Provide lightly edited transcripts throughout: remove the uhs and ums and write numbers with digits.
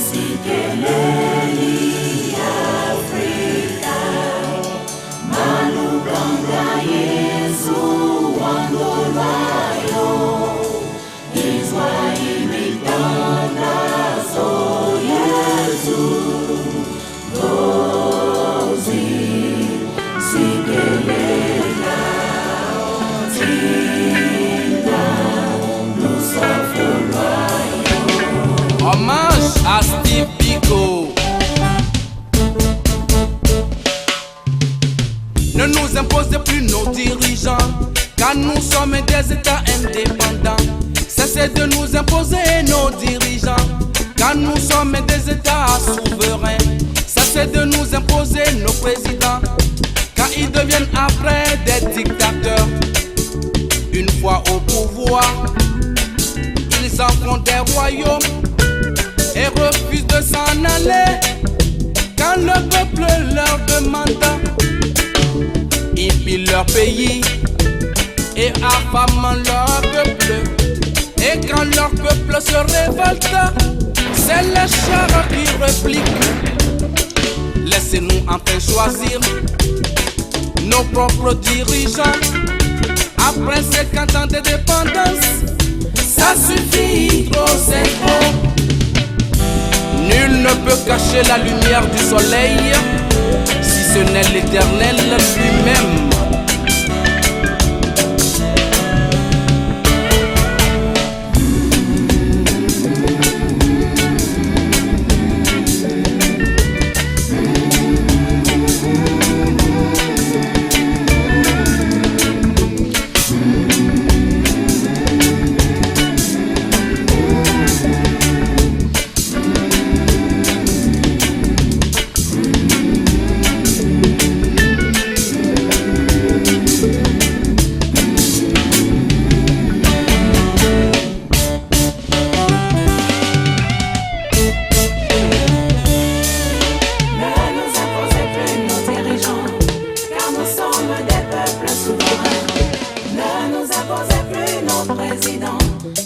Sikeleli Afrika Maluganga Yesu wandolayo Israeli tangazo Yesu Gozi Sikelela Tinda Lusafurayo. Hommage à Steve Biko. Ne nous imposez plus nos dirigeants, car nous sommes des États indépendants. Cessez de nous imposer nos dirigeants, car nous sommes des États souverains. Cessez de nous imposer nos présidents, car ils deviennent après des dictateurs. Une fois au pouvoir, ils en font des royaumes et refusent de s'en aller quand le peuple leur demande. Ils pillent leur pays et affament leur peuple. Et quand leur peuple se révolte, c'est les chars qui répliquent. Laissez-nous enfin choisir nos propres dirigeants. Après 50 ans de dépendance, ça suffit, trop c'est trop. Nul ne peut cacher la lumière du soleil, si ce n'est l'Éternel lui-même.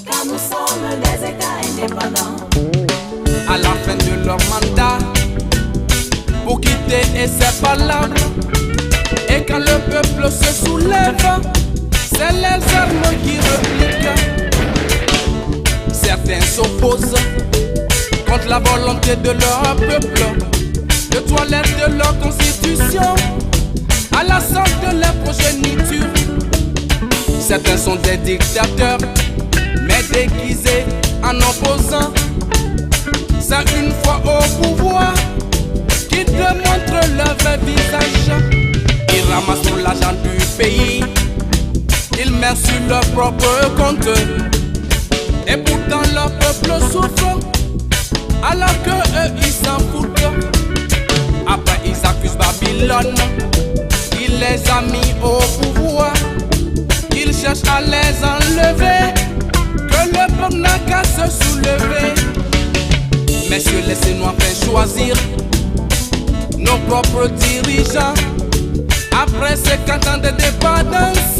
Car nous sommes des États indépendants. À la fin de leur mandat, pour quitter et ses palabres, et quand le peuple se soulève, c'est les armes qui répliquent. Certains s'opposent contre la volonté de leur peuple, de toilette de leur constitution, à la sorte de leur progéniture. Certains sont des dictateurs, mais déguisés en opposants. C'est une fois au pouvoir qu'ils démontrent leur vrai visage. Ils ramassent tout l'argent du pays, ils mettent sur leur propre compte. Et pourtant leur peuple souffre, alors que eux ils s'en foutent. Après ils accusent Babylone, il les a mis au pouvoir. Ils cherchent à les enlever, que le peuple n'a qu'à se soulever. Messieurs, laissez-nous enfin choisir nos propres dirigeants. Après 50 ans de dépendance,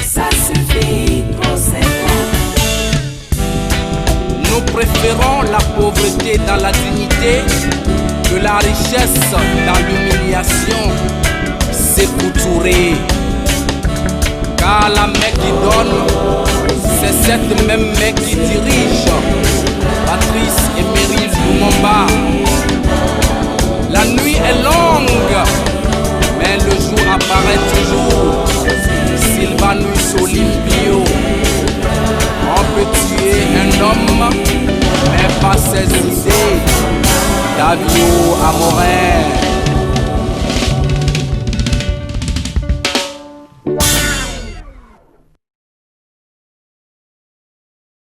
ça suffit, trop c'est bon. Nous préférons la pauvreté dans la dignité que la richesse dans l'humiliation. C'est Touré. Car la main qui donne, c'est cette même main qui dirige. Patrice Emery Lumumba. La nuit est longue, mais le jour apparaît toujours. Sylvanus Olympio. On peut tuer un homme, mais pas ses idées. Davio Amorin.